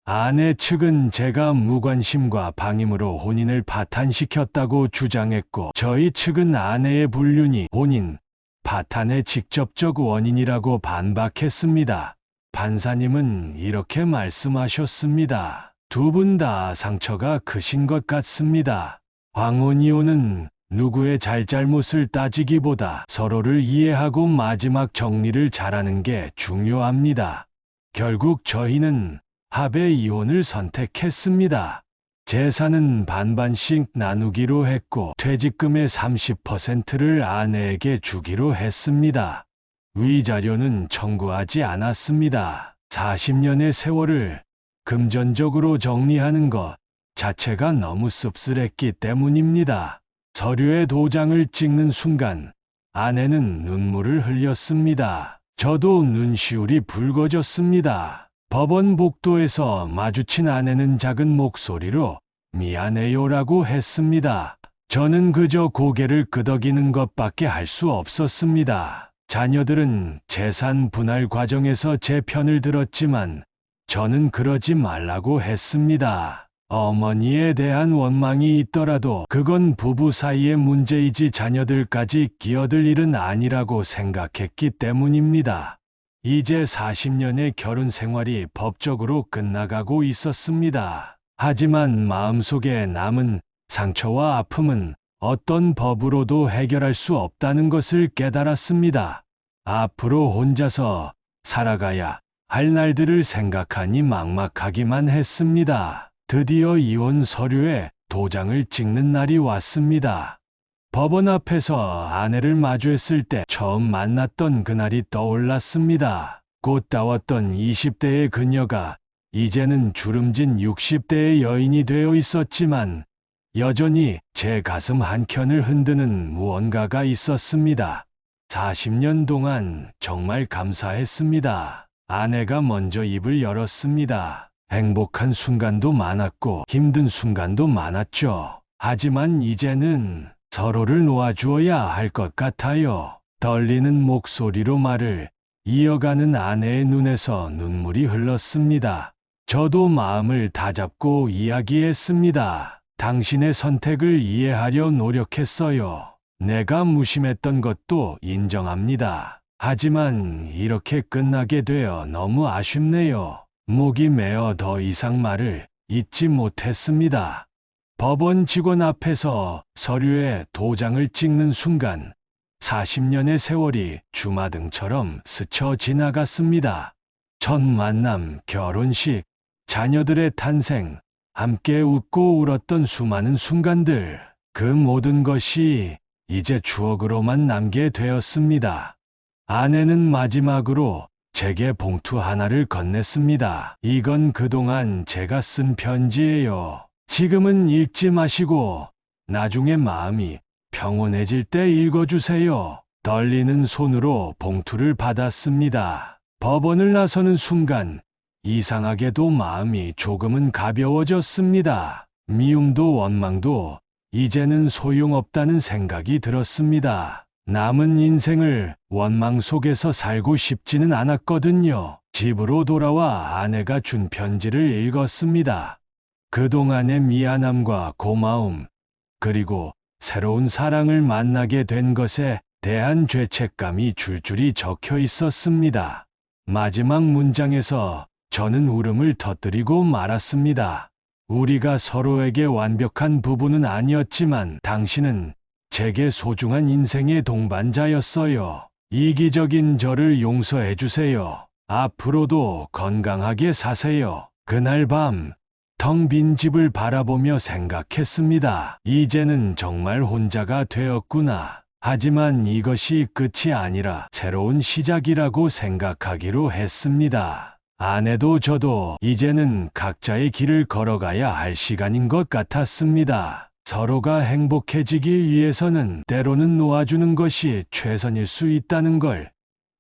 아내 측은 제가 무관심과 방임으로 혼인을 파탄시켰다고 주장했고 저희 측은 아내의 불륜이 혼인 파탄의 직접적 원인이라고 반박했습니다. 판사님은 이렇게 말씀하셨습니다. 두 분 다 상처가 크신 것 같습니다. 황혼이혼은 누구의 잘잘못을 따지기보다 서로를 이해하고 마지막 정리를 잘하는 게 중요합니다. 결국 저희는 합의 이혼을 선택했습니다. 재산은 반반씩 나누기로 했고 퇴직금의 30%를 아내에게 주기로 했습니다. 위자료는 청구하지 않았습니다. 40년의 세월을 금전적으로 정리하는 것 자체가 너무 씁쓸했기 때문입니다. 서류에 도장을 찍는 순간 아내는 눈물을 흘렸습니다. 저도 눈시울이 붉어졌습니다. 법원 복도에서 마주친 아내는 작은 목소리로 미안해요라고 했습니다. 저는 그저 고개를 끄덕이는 것밖에 할 수 없었습니다. 자녀들은 재산 분할 과정에서 제 편을 들었지만 저는 그러지 말라고 했습니다. 어머니에 대한 원망이 있더라도 그건 부부 사이의 문제이지 자녀들까지 끼어들 일은 아니라고 생각했기 때문입니다. 이제 40년의 결혼 생활이 법적으로 끝나가고 있었습니다. 하지만 마음속에 남은 상처와 아픔은 어떤 법으로도 해결할 수 없다는 것을 깨달았습니다. 앞으로 혼자서 살아가야 할 날들을 생각하니 막막하기만 했습니다. 드디어 이혼 서류에 도장을 찍는 날이 왔습니다. 법원 앞에서 아내를 마주했을 때 처음 만났던 그날이 떠올랐습니다. 꽃다웠던 20대의 그녀가 이제는 주름진 60대의 여인이 되어 있었지만 여전히 제 가슴 한켠을 흔드는 무언가가 있었습니다. 40년 동안 정말 감사했습니다. 아내가 먼저 입을 열었습니다. 행복한 순간도 많았고 힘든 순간도 많았죠. 하지만 이제는 서로를 놓아주어야 할 것 같아요. 떨리는 목소리로 말을 이어가는 아내의 눈에서 눈물이 흘렀습니다. 저도 마음을 다잡고 이야기했습니다. 당신의 선택을 이해하려 노력했어요. 내가 무심했던 것도 인정합니다. 하지만 이렇게 끝나게 되어 너무 아쉽네요. 목이 메어 더 이상 말을 잇지 못했습니다. 법원 직원 앞에서 서류에 도장을 찍는 순간 40년의 세월이 주마등처럼 스쳐 지나갔습니다. 첫 만남, 결혼식, 자녀들의 탄생, 함께 웃고 울었던 수많은 순간들, 그 모든 것이 이제 추억으로만 남게 되었습니다. 아내는 마지막으로 제게 봉투 하나를 건넸습니다. 이건 그동안 제가 쓴 편지예요. 지금은 읽지 마시고 나중에 마음이 평온해질 때 읽어주세요. 떨리는 손으로 봉투를 받았습니다. 법원을 나서는 순간 이상하게도 마음이 조금은 가벼워졌습니다. 미움도 원망도 이제는 소용없다는 생각이 들었습니다. 남은 인생을 원망 속에서 살고 싶지는 않았거든요. 집으로 돌아와 아내가 준 편지를 읽었습니다. 그동안의 미안함과 고마움, 그리고 새로운 사랑을 만나게 된 것에 대한 죄책감이 줄줄이 적혀 있었습니다. 마지막 문장에서 저는 울음을 터뜨리고 말았습니다. 우리가 서로에게 완벽한 부부는 아니었지만 당신은 제게 소중한 인생의 동반자였어요. 이기적인 저를 용서해 주세요. 앞으로도 건강하게 사세요. 그날 밤, 텅 빈 집을 바라보며 생각했습니다. 이제는 정말 혼자가 되었구나. 하지만 이것이 끝이 아니라 새로운 시작이라고 생각하기로 했습니다. 아내도 저도 이제는 각자의 길을 걸어가야 할 시간인 것 같았습니다. 서로가 행복해지기 위해서는 때로는 놓아주는 것이 최선일 수 있다는 걸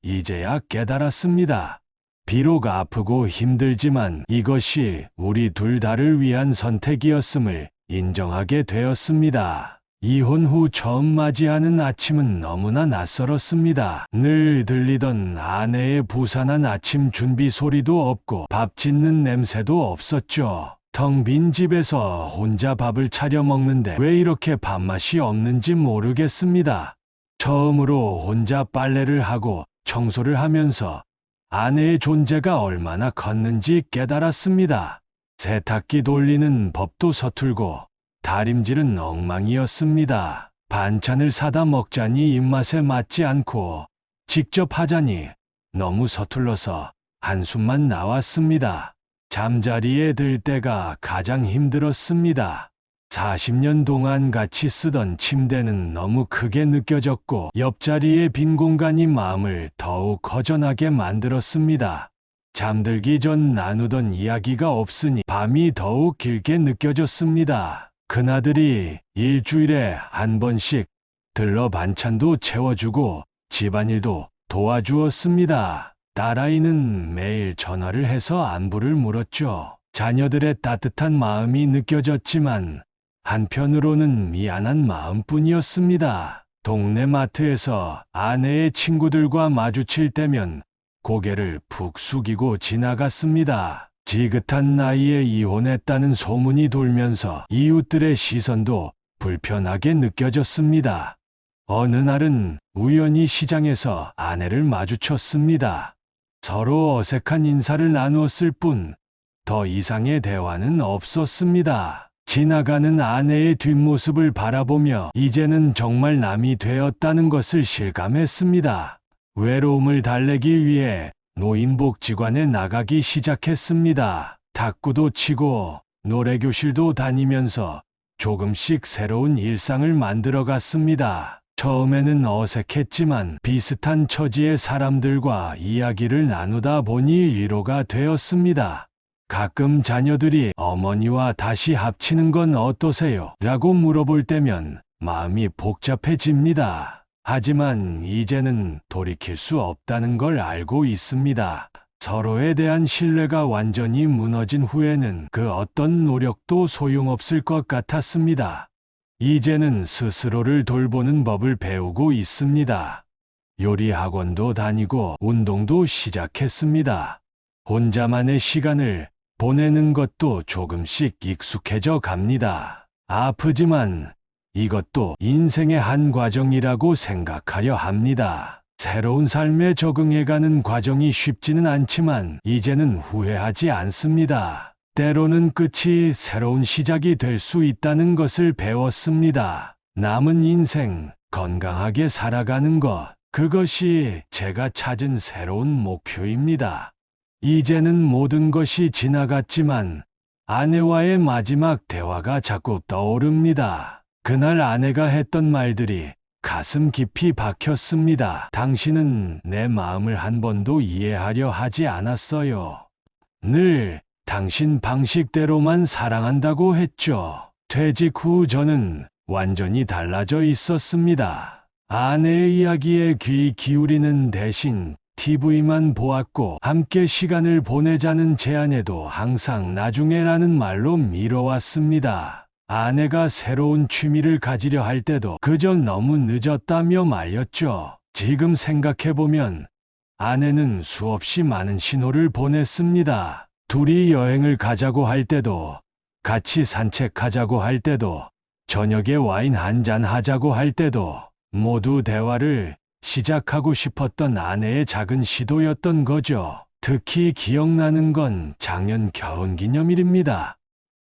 이제야 깨달았습니다. 비록 아프고 힘들지만 이것이 우리 둘 다를 위한 선택이었음을 인정하게 되었습니다. 이혼 후 처음 맞이하는 아침은 너무나 낯설었습니다. 늘 들리던 아내의 부산한 아침 준비 소리도 없고 밥 짓는 냄새도 없었죠. 텅 빈 집에서 혼자 밥을 차려 먹는데 왜 이렇게 밥맛이 없는지 모르겠습니다. 처음으로 혼자 빨래를 하고 청소를 하면서 아내의 존재가 얼마나 컸는지 깨달았습니다. 세탁기 돌리는 법도 서툴고 다림질은 엉망이었습니다. 반찬을 사다 먹자니 입맛에 맞지 않고 직접 하자니 너무 서툴러서 한숨만 나왔습니다. 잠자리에 들 때가 가장 힘들었습니다. 40년 동안 같이 쓰던 침대는 너무 크게 느껴졌고 옆자리의 빈 공간이 마음을 더욱 허전하게 만들었습니다. 잠들기 전 나누던 이야기가 없으니 밤이 더욱 길게 느껴졌습니다. 큰아들이 일주일에 한 번씩 들러 반찬도 채워주고 집안일도 도와주었습니다. 딸아이는 매일 전화를 해서 안부를 물었죠. 자녀들의 따뜻한 마음이 느껴졌지만 한편으로는 미안한 마음뿐이었습니다. 동네 마트에서 아내의 친구들과 마주칠 때면 고개를 푹 숙이고 지나갔습니다. 지긋한 나이에 이혼했다는 소문이 돌면서 이웃들의 시선도 불편하게 느껴졌습니다. 어느 날은 우연히 시장에서 아내를 마주쳤습니다. 서로 어색한 인사를 나누었을 뿐 더 이상의 대화는 없었습니다. 지나가는 아내의 뒷모습을 바라보며 이제는 정말 남이 되었다는 것을 실감했습니다. 외로움을 달래기 위해 노인복지관에 나가기 시작했습니다. 탁구도 치고 노래교실도 다니면서 조금씩 새로운 일상을 만들어갔습니다. 처음에는 어색했지만 비슷한 처지의 사람들과 이야기를 나누다 보니 위로가 되었습니다. 가끔 자녀들이 어머니와 다시 합치는 건 어떠세요? 라고 물어볼 때면 마음이 복잡해집니다. 하지만 이제는 돌이킬 수 없다는 걸 알고 있습니다. 서로에 대한 신뢰가 완전히 무너진 후에는 그 어떤 노력도 소용없을 것 같았습니다. 이제는 스스로를 돌보는 법을 배우고 있습니다. 요리 학원도 다니고 운동도 시작했습니다. 혼자만의 시간을 보내는 것도 조금씩 익숙해져 갑니다. 아프지만 이것도 인생의 한 과정이라고 생각하려 합니다. 새로운 삶에 적응해가는 과정이 쉽지는 않지만 이제는 후회하지 않습니다. 때로는 끝이 새로운 시작이 될 수 있다는 것을 배웠습니다. 남은 인생 건강하게 살아가는 것, 그것이 제가 찾은 새로운 목표입니다. 이제는 모든 것이 지나갔지만 아내와의 마지막 대화가 자꾸 떠오릅니다. 그날 아내가 했던 말들이 가슴 깊이 박혔습니다. 당신은 내 마음을 한 번도 이해하려 하지 않았어요. 늘 당신 방식대로만 사랑한다고 했죠. 퇴직 후 저는 완전히 달라져 있었습니다. 아내의 이야기에 귀 기울이는 대신 TV만 보았고 함께 시간을 보내자는 제안에도 항상 나중에라는 말로 미뤄왔습니다. 아내가 새로운 취미를 가지려 할 때도 그저 너무 늦었다며 말렸죠. 지금 생각해보면 아내는 수없이 많은 신호를 보냈습니다. 둘이 여행을 가자고 할 때도, 같이 산책하자고 할 때도, 저녁에 와인 한잔 하자고 할 때도 모두 대화를 시작하고 싶었던 아내의 작은 시도였던 거죠. 특히 기억나는 건 작년 결혼기념일입니다.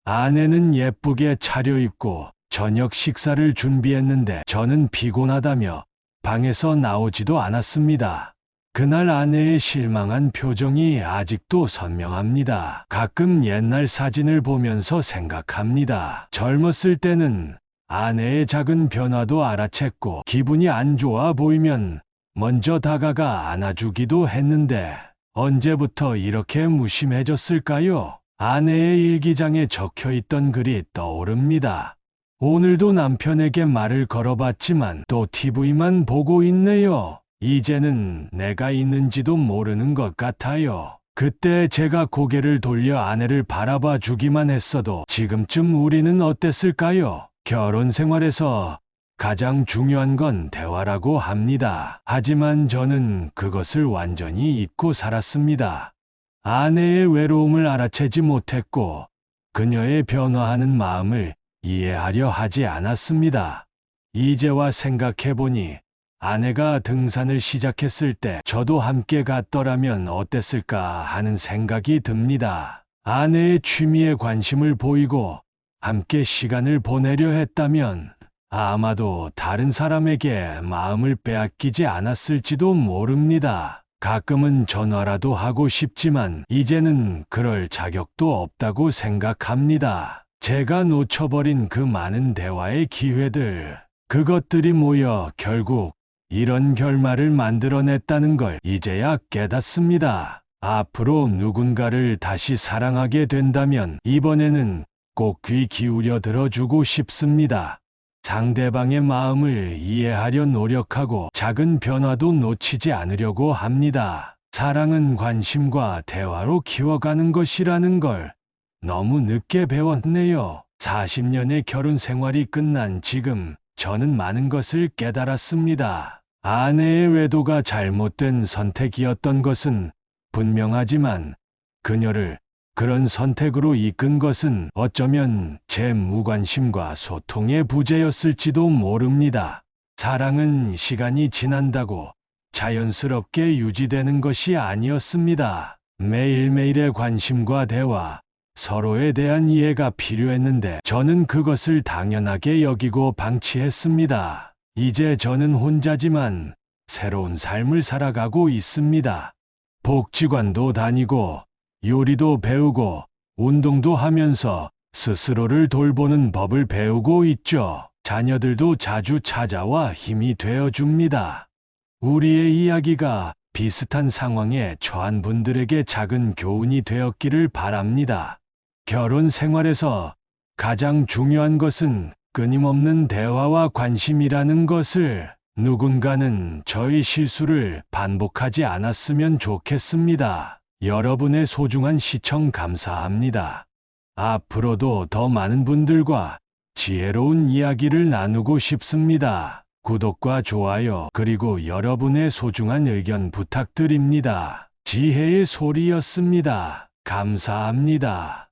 아내는 예쁘게 차려입고 저녁 식사를 준비했는데 저는 피곤하다며 방에서 나오지도 않았습니다. 그날 아내의 실망한 표정이 아직도 선명합니다. 가끔 옛날 사진을 보면서 생각합니다. 젊었을 때는 아내의 작은 변화도 알아챘고 기분이 안 좋아 보이면 먼저 다가가 안아주기도 했는데 언제부터 이렇게 무심해졌을까요? 아내의 일기장에 적혀있던 글이 떠오릅니다. 오늘도 남편에게 말을 걸어봤지만 또 TV만 보고 있네요. 이제는 내가 있는지도 모르는 것 같아요. 그때 제가 고개를 돌려 아내를 바라봐 주기만 했어도 지금쯤 우리는 어땠을까요? 결혼 생활에서 가장 중요한 건 대화라고 합니다. 하지만 저는 그것을 완전히 잊고 살았습니다. 아내의 외로움을 알아채지 못했고 그녀의 변화하는 마음을 이해하려 하지 않았습니다. 이제와 생각해보니 아내가 등산을 시작했을 때 저도 함께 갔더라면 어땠을까 하는 생각이 듭니다. 아내의 취미에 관심을 보이고 함께 시간을 보내려 했다면 아마도 다른 사람에게 마음을 빼앗기지 않았을지도 모릅니다. 가끔은 전화라도 하고 싶지만 이제는 그럴 자격도 없다고 생각합니다. 제가 놓쳐버린 그 많은 대화의 기회들, 그것들이 모여 결국 이런 결말을 만들어냈다는 걸 이제야 깨닫습니다. 앞으로 누군가를 다시 사랑하게 된다면 이번에는 꼭 귀 기울여 들어주고 싶습니다. 상대방의 마음을 이해하려 노력하고 작은 변화도 놓치지 않으려고 합니다. 사랑은 관심과 대화로 키워가는 것이라는 걸 너무 늦게 배웠네요. 40년의 결혼 생활이 끝난 지금 저는 많은 것을 깨달았습니다. 아내의 외도가 잘못된 선택이었던 것은 분명하지만 그녀를 그런 선택으로 이끈 것은 어쩌면 제 무관심과 소통의 부재였을지도 모릅니다. 사랑은 시간이 지난다고 자연스럽게 유지되는 것이 아니었습니다. 매일매일의 관심과 대화, 서로에 대한 이해가 필요했는데 저는 그것을 당연하게 여기고 방치했습니다. 이제 저는 혼자지만 새로운 삶을 살아가고 있습니다. 복지관도 다니고 요리도 배우고 운동도 하면서 스스로를 돌보는 법을 배우고 있죠. 자녀들도 자주 찾아와 힘이 되어줍니다. 우리의 이야기가 비슷한 상황에 처한 분들에게 작은 교훈이 되었기를 바랍니다. 결혼 생활에서 가장 중요한 것은 끊임없는 대화와 관심이라는 것을, 누군가는 저희 실수를 반복하지 않았으면 좋겠습니다. 여러분의 소중한 시청 감사합니다. 앞으로도 더 많은 분들과 지혜로운 이야기를 나누고 싶습니다. 구독과 좋아요 그리고 여러분의 소중한 의견 부탁드립니다. 지혜의 소리였습니다. 감사합니다.